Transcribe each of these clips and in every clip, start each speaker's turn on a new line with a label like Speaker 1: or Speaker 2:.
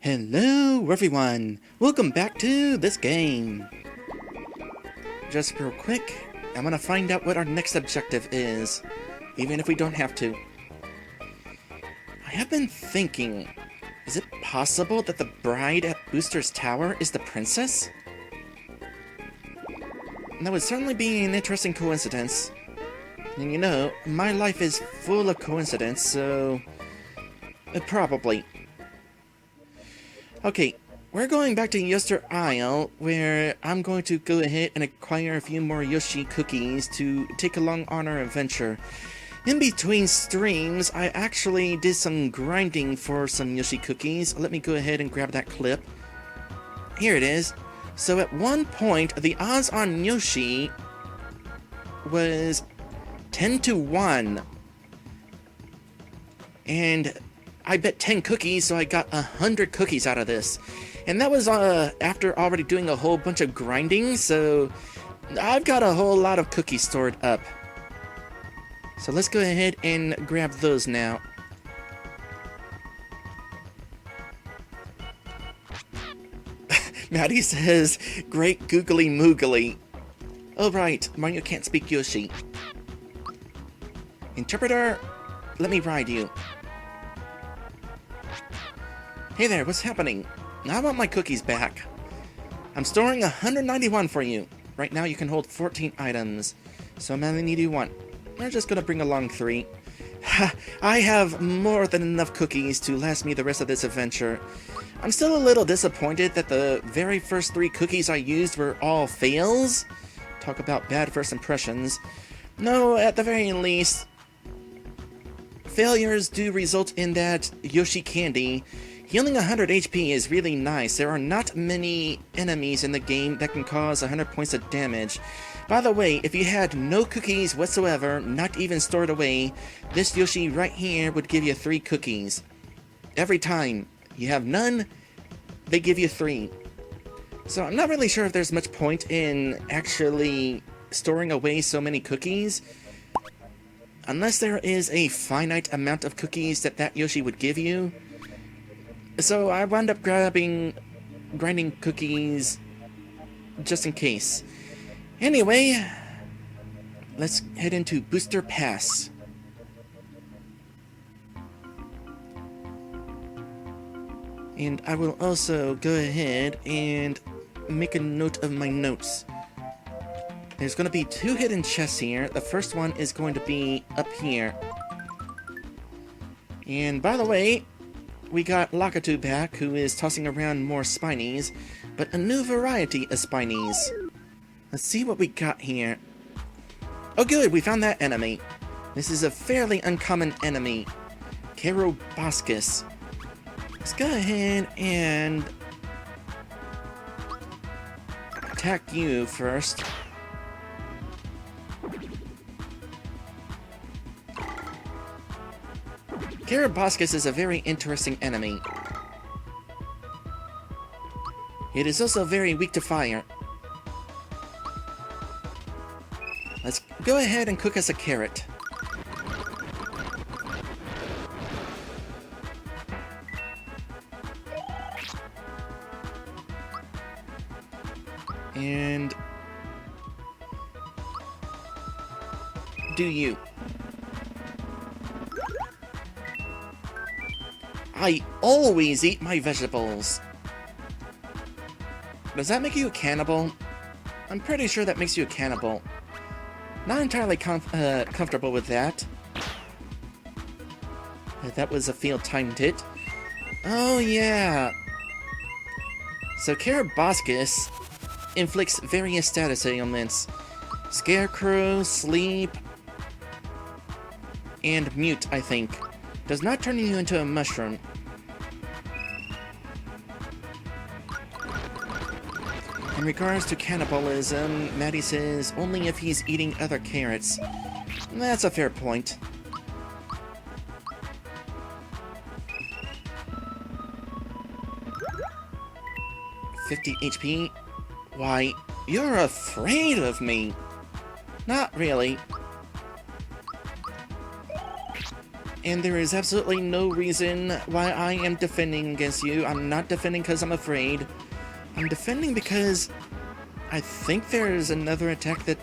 Speaker 1: Hello everyone! Welcome back to this game! Just real quick, I'm gonna find out what our next objective is, even if we don't have to. I have been thinking, is it possible that the bride at Booster's Tower is the princess? That would certainly be an interesting coincidence. And you know, my life is full of coincidence, so... probably. Okay, we're going back to Yoster Isle, where I'm going to go ahead and acquire a few more Yoshi cookies to take along on our adventure. In between streams, I actually did some grinding for some Yoshi cookies. Let me go ahead and grab that clip. Here it is. So at one point, the odds on Yoshi was 10 to 1. And I bet 10 cookies, so I got 100 cookies out of this. And that was after already doing a whole bunch of grinding, so I've got a whole lot of cookies stored up. So let's go ahead and grab those now. Maddie says, great googly moogly. Oh right, Mario can't speak Yoshi. Interpreter, let me ride you. Hey there, what's happening? I want my cookies back. I'm storing 191 for you. Right now you can hold 14 items. So I'm only need you one. We're just gonna bring along 3. I have more than enough cookies to last me the rest of this adventure. I'm still a little disappointed that the very first 3 cookies I used were all fails. Talk about bad first impressions. No, at the very least, failures do result in that Yoshi candy. Healing 100 HP is really nice. There are not many enemies in the game that can cause 100 points of damage. By the way, if you had no cookies whatsoever, not even stored away, this Yoshi right here would give you 3 cookies. Every time. You have none, they give you 3. So I'm not really sure if there's much point in actually storing away so many cookies. Unless there is a finite amount of cookies that Yoshi would give you. So I wound up grinding cookies just in case. Anyway, let's head into Booster Pass. And I will also go ahead and make a note of my notes. There's going to be 2 hidden chests here. The first one is going to be up here. And by the way, we got Lakitu back, who is tossing around more Spinies, but a new variety of Spinies. Let's see what we got here. Oh good, we found that enemy. This is a fairly uncommon enemy. Keroboscus. Let's go ahead and attack you first. Keroboscus is a very interesting enemy. It is also very weak to fire. Let's go ahead and cook us a carrot. And do you. I always eat my vegetables. Does that make you a cannibal? I'm pretty sure that makes you a cannibal. Not entirely comfortable with that. That was a field-timed hit. Oh yeah. So Keroboscus inflicts various status ailments. Scarecrow, sleep, and mute, I think. Does not turn you into a mushroom. In regards to cannibalism, Maddie says only if he's eating other carrots. That's a fair point. $50 HP? Why, you're afraid of me! Not really. and there is absolutely no reason why I am defending against you. I'm not defending because I'm afraid. I'm defending because I think there's another attack that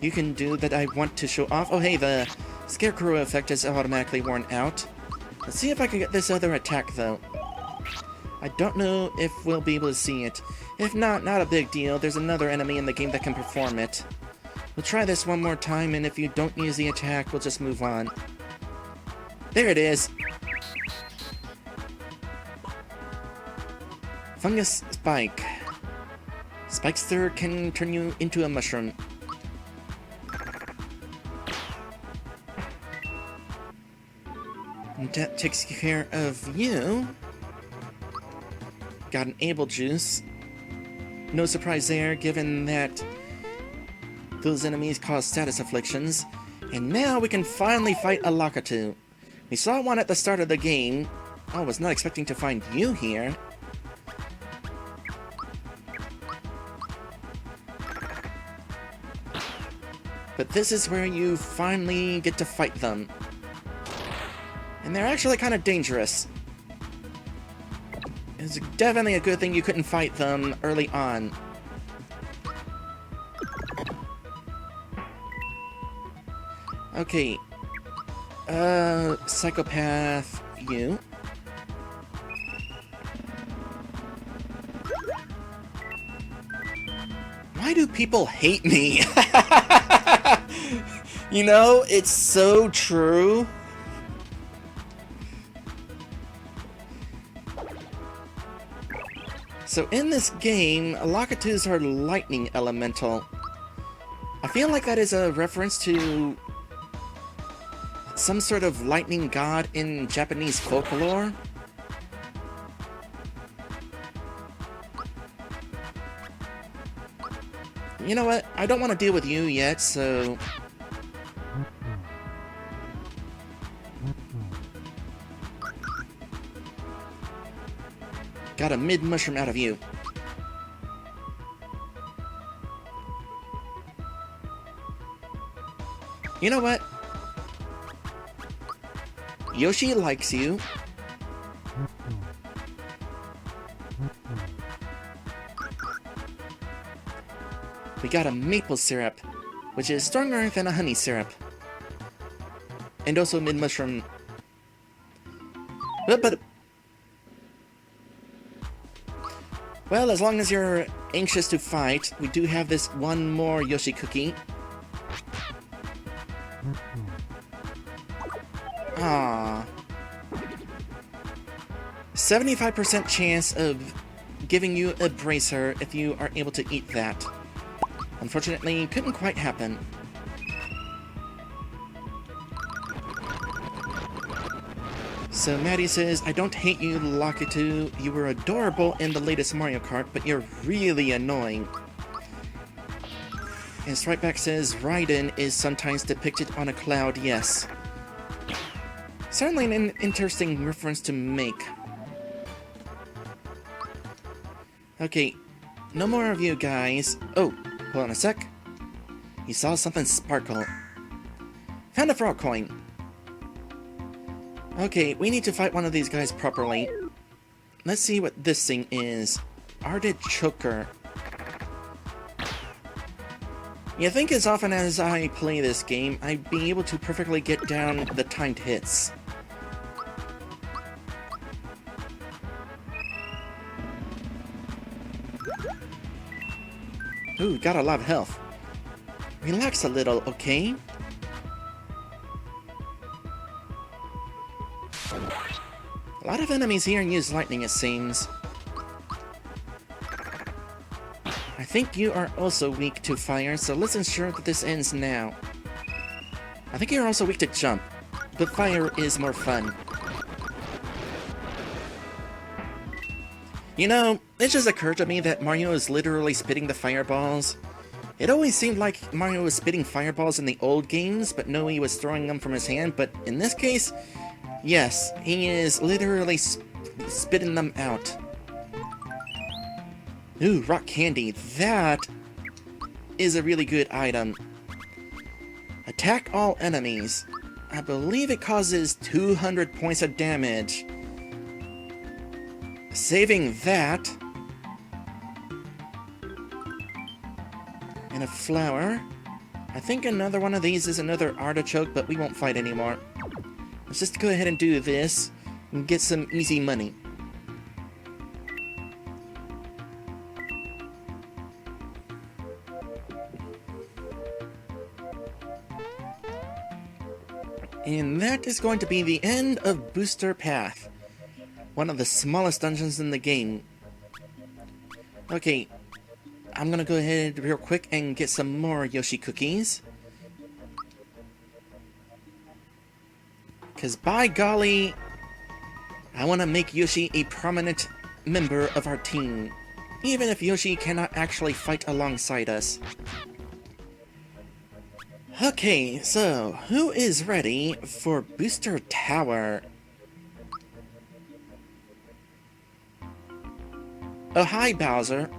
Speaker 1: you can do that I want to show off. Oh hey, the Scarecrow effect is automatically worn out. Let's see if I can get this other attack though. I don't know if we'll be able to see it. If not, not a big deal. There's another enemy in the game that can perform it. We'll try this one more time, and if you don't use the attack, we'll just move on. There it is! Fungus Spike. Spike's third can turn you into a mushroom. And that takes care of you. Got an Able Juice. No surprise there, given that those enemies cause status afflictions. And now we can finally fight a Lakitu. We saw one at the start of the game. I was not expecting to find you here. But this is where you finally get to fight them. And they're actually kind of dangerous. It's definitely a good thing you couldn't fight them early on. Okay. Psychopath, you. Why do people hate me? You know, it's so true. So in this game, Lakitus are lightning elemental. I feel like that is a reference to some sort of lightning god in Japanese folklore. You know what? I don't want to deal with you yet, so... Got a mid-mushroom out of you. You know what? Yoshi likes you. We got a maple syrup, which is stronger than a honey syrup. And also mid-mushroom. But well, as long as you're anxious to fight, we do have this one more Yoshi cookie. Ah, 75% chance of giving you a bracer if you are able to eat that. Unfortunately, couldn't quite happen. So Maddie says, I don't hate you, Lakitu. You were adorable in the latest Mario Kart, but you're really annoying. And Stripeback says, Raiden is sometimes depicted on a cloud, yes. Certainly an interesting reference to make. Okay, no more of you guys. Oh, hold on a sec. You saw something sparkle. Found a frog coin. Okay, we need to fight one of these guys properly. Let's see what this thing is. Arded Choker. You think as often as I play this game, I'd be able to perfectly get down the timed hits. Ooh, got a lot of health. Relax a little, okay? A lot of enemies here use lightning, it seems. I think you are also weak to fire, so let's ensure that this ends now. I think you're also weak to jump, but fire is more fun. You know, it just occurred to me that Mario is literally spitting the fireballs. It always seemed like Mario was spitting fireballs in the old games, but no, he was throwing them from his hand, but in this case, yes, he is literally spitting them out. Ooh, rock candy. That is a really good item. Attack all enemies. I believe it causes 200 points of damage. Saving that. And a flower. I think another one of these is another artichoke, but we won't fight anymore. Let's just go ahead and do this and get some easy money. And that is going to be the end of Booster Path. One of the smallest dungeons in the game. Okay, I'm gonna go ahead real quick and get some more Yoshi cookies. Because by golly, I want to make Yoshi a prominent member of our team. Even if Yoshi cannot actually fight alongside us. Okay, so who is ready for Booster Tower? Oh, hi, Bowser.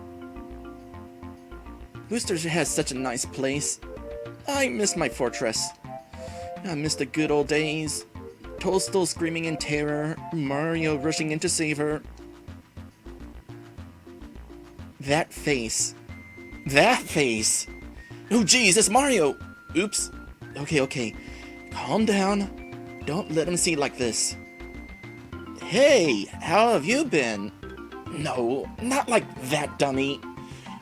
Speaker 1: Booster has such a nice place. I miss my fortress. I miss the good old days. Toadstool screaming in terror, Mario rushing in to save her. That face. That face! Oh geez, it's Mario! Oops. Okay. Calm down. Don't let him see like this. Hey, how have you been? No, not like that, dummy.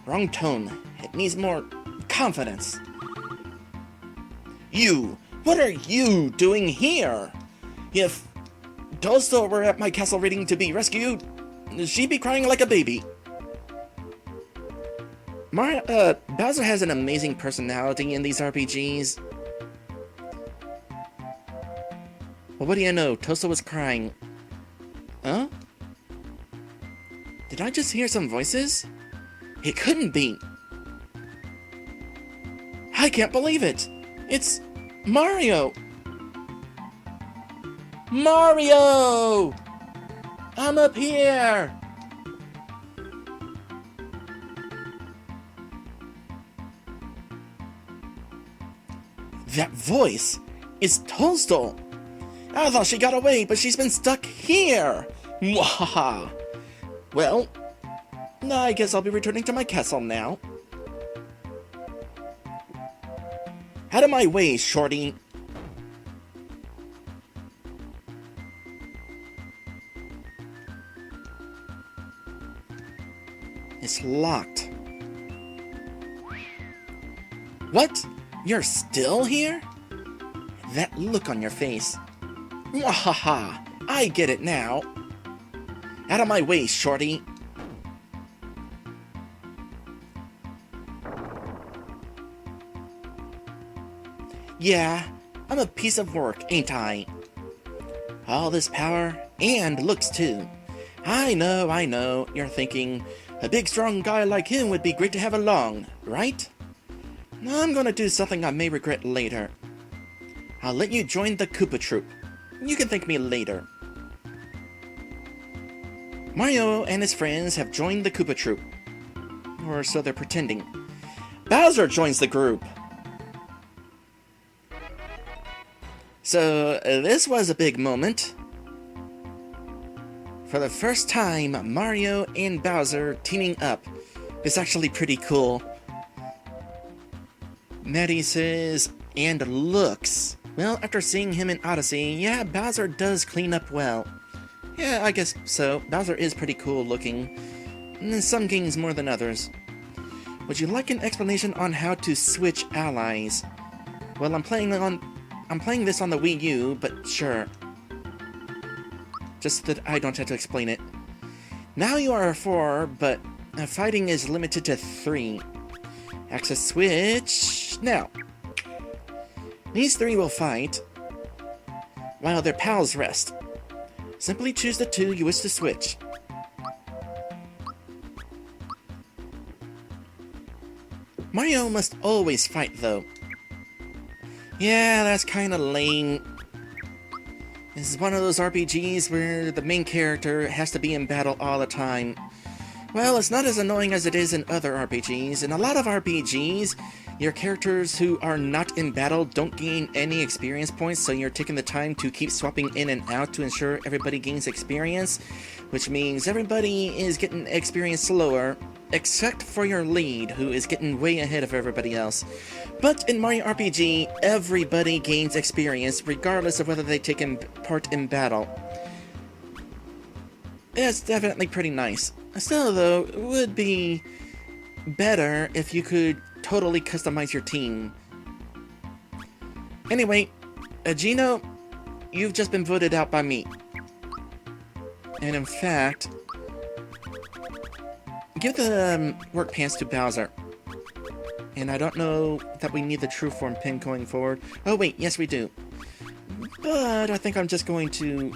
Speaker 1: Wrong tone. It needs more confidence. You! What are you doing here? If Toadstool were at my castle waiting to be rescued, she'd be crying like a baby. Bowser has an amazing personality in these RPGs. Well, what do you know? Toadstool was crying. Huh? Did I just hear some voices? It couldn't be. I can't believe it! It's Mario! Mario! I'm up here! That voice is Toadstool! I thought she got away, but she's been stuck here! Mwahaha! Well, I guess I'll be returning to my castle now. Out of my way, shorty! It's locked. What? You're still here? That look on your face. Mwahaha! I get it now. Out of my way, shorty. Yeah, I'm a piece of work, ain't I? All this power, and looks too. I know, you're thinking, a big strong guy like him would be great to have along, right? I'm gonna do something I may regret later. I'll let you join the Koopa Troop. You can thank me later. Mario and his friends have joined the Koopa Troop. Or so they're pretending. Bowser joins the group! So, this was a big moment. For the first time, Mario and Bowser teaming up. It's actually pretty cool. Maddie says, and looks. Well, after seeing him in Odyssey, yeah, Bowser does clean up well. Yeah, I guess so. Bowser is pretty cool looking. In some games more than others. Would you like an explanation on how to switch allies? Well, I'm playing this on the Wii U, but sure. Just that I don't have to explain it. Now you are 4, but fighting is limited to 3. Access switch now. These 3 will fight, while their pals rest. Simply choose the 2 you wish to switch. Mario must always fight, though. Yeah, that's kinda lame. This is one of those RPGs where the main character has to be in battle all the time. Well, it's not as annoying as it is in other RPGs. In a lot of RPGs, Your characters who are not in battle don't gain any experience points, so you're taking the time to keep swapping in and out to ensure everybody gains experience, which means everybody is getting experience slower, except for your lead, who is getting way ahead of everybody else. But in Mario RPG, everybody gains experience, regardless of whether they take part in battle. It's definitely pretty nice. Still, though, it would be better if you could totally customize your team. Anyway, Gino, you've just been voted out by me. And in fact, give the work pants to Bowser. And I don't know that we need the true form pin going forward. Oh wait, yes we do. But I think I'm just going to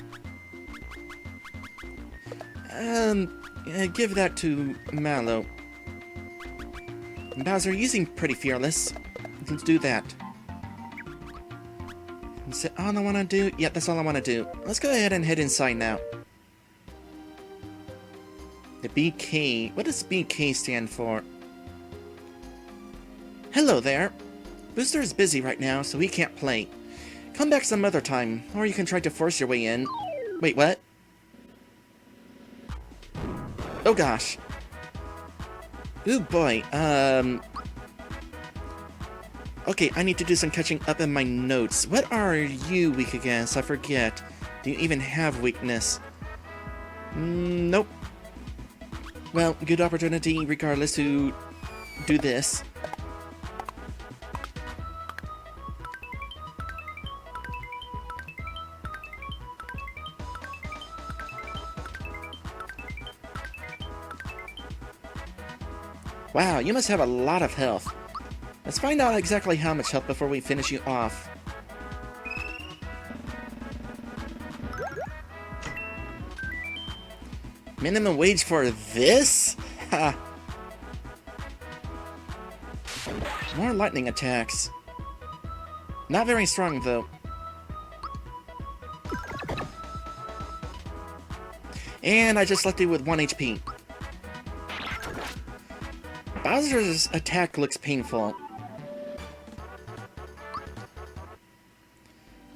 Speaker 1: give that to Mallow. Bowser, you seem pretty fearless. Let's do that. Is that all I want to do? Yeah, that's all I want to do. Let's go ahead and head inside now. The BK. What does BK stand for? Hello there. Booster is busy right now, so he can't play. Come back some other time, or you can try to force your way in. Wait, what? Oh gosh. Ooh boy, okay, I need to do some catching up in my notes. What are you weak against? I forget. Do you even have weakness? Nope. Well, good opportunity regardless to do this. Wow, you must have a lot of health. Let's find out exactly how much health before we finish you off. Minimum wage for this? Ha! More lightning attacks. Not very strong, though. And I just left you with 1 HP. Bowser's attack looks painful.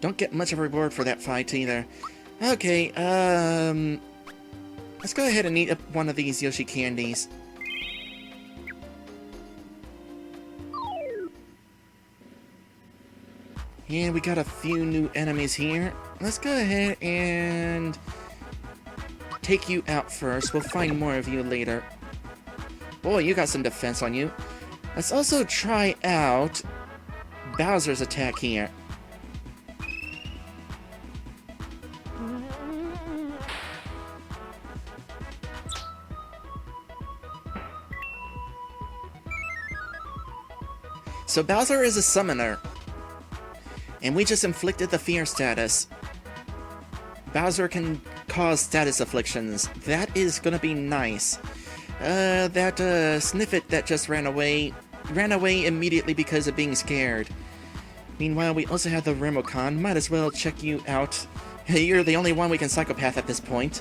Speaker 1: Don't get much of a reward for that fight either. Okay, let's go ahead and eat up one of these Yoshi candies. And we got a few new enemies here. Let's go ahead and take you out first. We'll find more of you later. Boy, you got some defense on you. Let's also try out Bowser's attack here. So Bowser is a summoner, and we just inflicted the fear status. Bowser can cause status afflictions. That is gonna be nice. That Sniffit that just ran away immediately because of being scared. Meanwhile, we also have the Remocon. Might as well check you out. You're the only one we can psychopath at this point.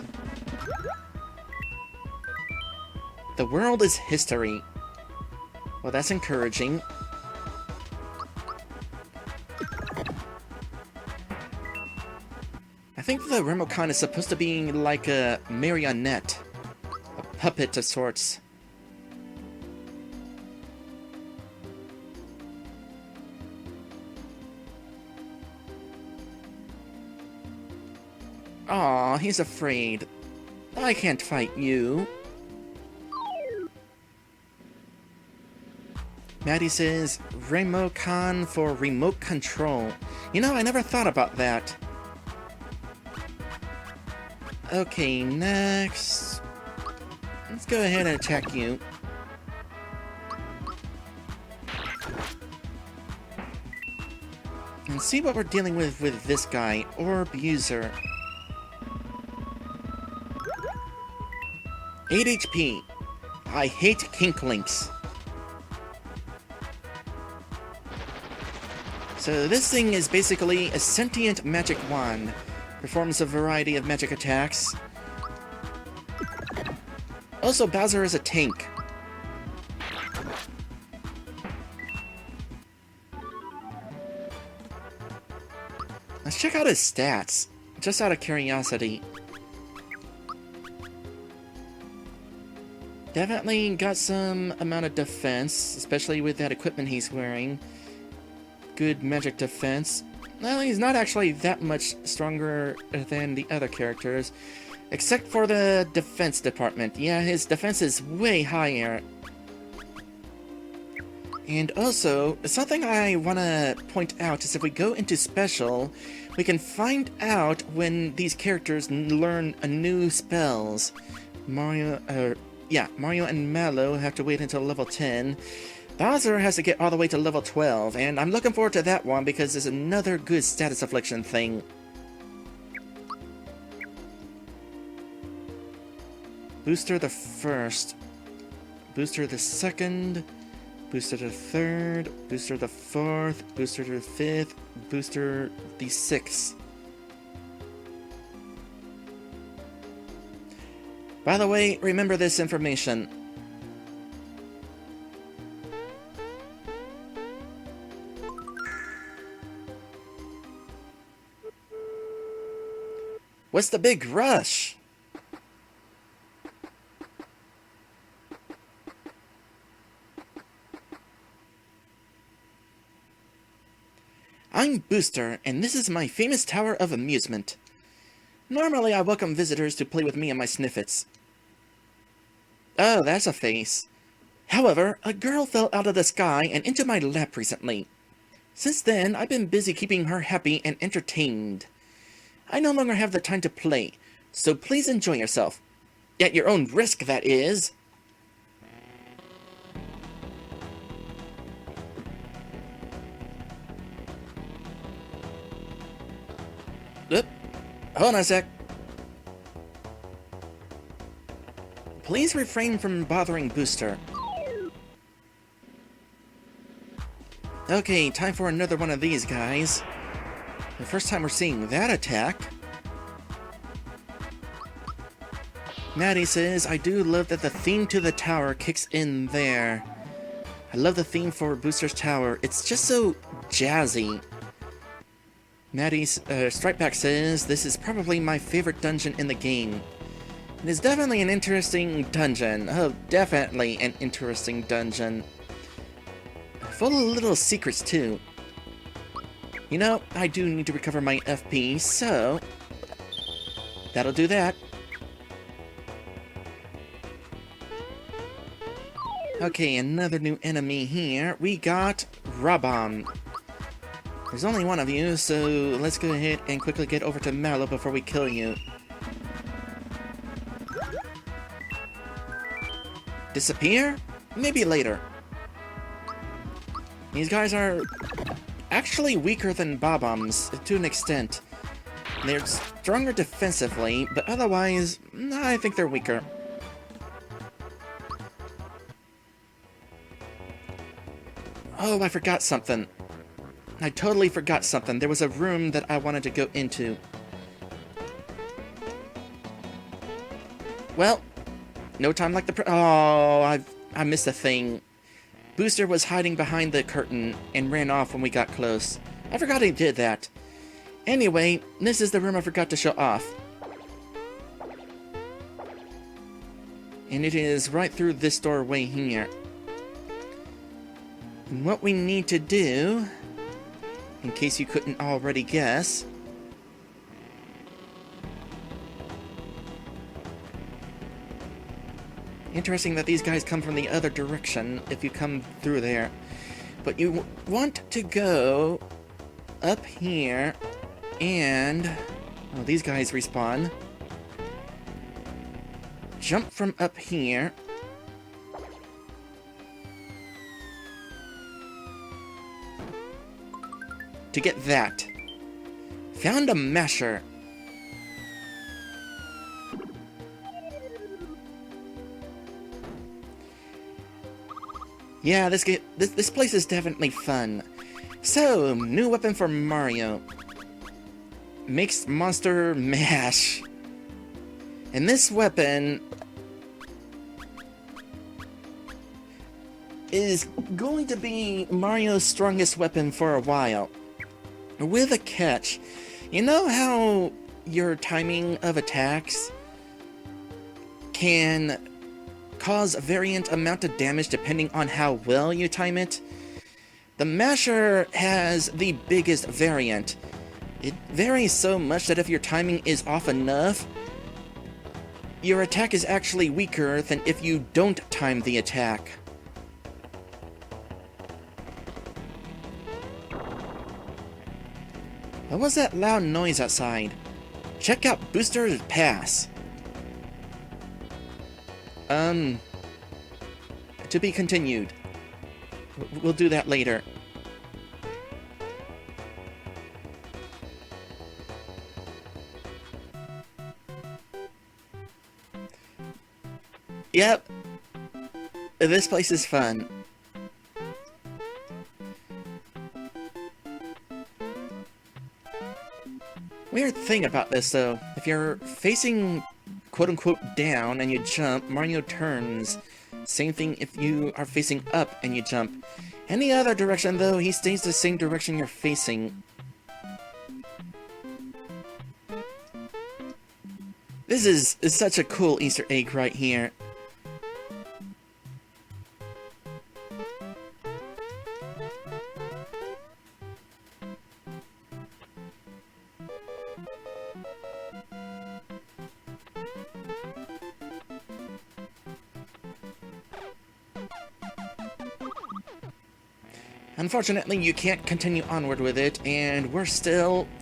Speaker 1: The world is history. Well, that's encouraging. I think the Remocon is supposed to be like a marionette. Puppet of sorts. Aw, he's afraid. I can't fight you. Maddie says, Remocon for remote control. You know, I never thought about that. Okay, next. Let's go ahead and attack you. And see what we're dealing with this guy, Orb User. 8 HP. I hate Kinklinks. So this thing is basically a sentient magic wand. Performs a variety of magic attacks. Also, Bowser is a tank. check out his stats, just out of curiosity. Definitely got some amount of defense, especially with that equipment he's wearing. Good magic defense. Well, he's not actually that much stronger than the other characters, except for the defense department. Yeah, his defense is way higher. And also, something I want to point out is if we go into special, we can find out when these characters learn new spells. Mario and Mallow have to wait until level 10. Bowser has to get all the way to level 12, and I'm looking forward to that one because there's another good status affliction thing. Booster the first, Booster the second, Booster the third, Booster the fourth, Booster the fifth, Booster the sixth. By the way, remember this information. What's the big rush? I'm Booster, and this is my famous Tower of Amusement. Normally I welcome visitors to play with me and my sniffets. Oh, that's a face. However, a girl fell out of the sky and into my lap recently. Since then, I've been busy keeping her happy and entertained. I no longer have the time to play, so please enjoy yourself. At your own risk, that is. Oop. Hold on a sec. Please refrain from bothering Booster. Okay, time for another one of these guys. The first time we're seeing that attack. Maddie says, I do love that the theme to the tower kicks in there. I love the theme for Booster's Tower. It's just so jazzy. Maddie's Strikeback says, this is probably my favorite dungeon in the game. It is definitely an interesting dungeon. Oh, definitely an interesting dungeon. Full of little secrets, too. You know, I do need to recover my FP, so that'll do that. Okay, another new enemy here. We got Robom. There's only one of you, so let's go ahead and quickly get over to Mallow before we kill you. Disappear? Maybe later. These guys are actually weaker than Bob-ombs to an extent. They're stronger defensively, but otherwise, I think they're weaker. Oh, I forgot something. I totally forgot something. There was a room that I wanted to go into. Well, no time like the oh, I missed a thing. Booster was hiding behind the curtain and ran off when we got close. I forgot he did that. Anyway, this is the room I forgot to show off. And it is right through this doorway here. And what we need to do, in case you couldn't already guess, interesting that these guys come from the other direction if you come through there. But you want to go up here and... well, these guys respawn. Jump from up here. To get that. Found a masher. Yeah, this place is definitely fun. So, new weapon for Mario. Mixed Monster Mash. And this weapon is going to be Mario's strongest weapon for a while. With a catch. You know how your timing of attacks can cause a variant amount of damage depending on how well you time it? The masher has the biggest variant. It varies so much that if your timing is off enough, your attack is actually weaker than if you don't time the attack. What was that loud noise outside? Check out Booster's Pass. To be continued. We'll do that later. Yep. This place is fun. Weird thing about this, though. If you're facing quote-unquote down and you jump, Mario turns. Same thing if you are facing up and you jump. Any other direction, though, he stays the same direction you're facing. This is such a cool Easter egg right here. Unfortunately, you can't continue onward with it, and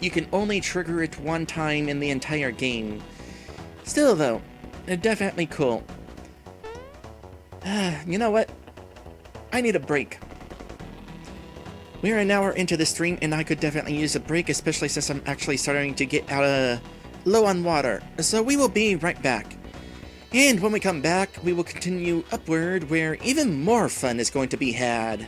Speaker 1: you can only trigger it one time in the entire game. Still, though, definitely cool. You know what? I need a break. We are an hour into the stream, and I could definitely use a break, especially since I'm actually starting to get low on water. So we will be right back. And when we come back, we will continue upward, where even more fun is going to be had.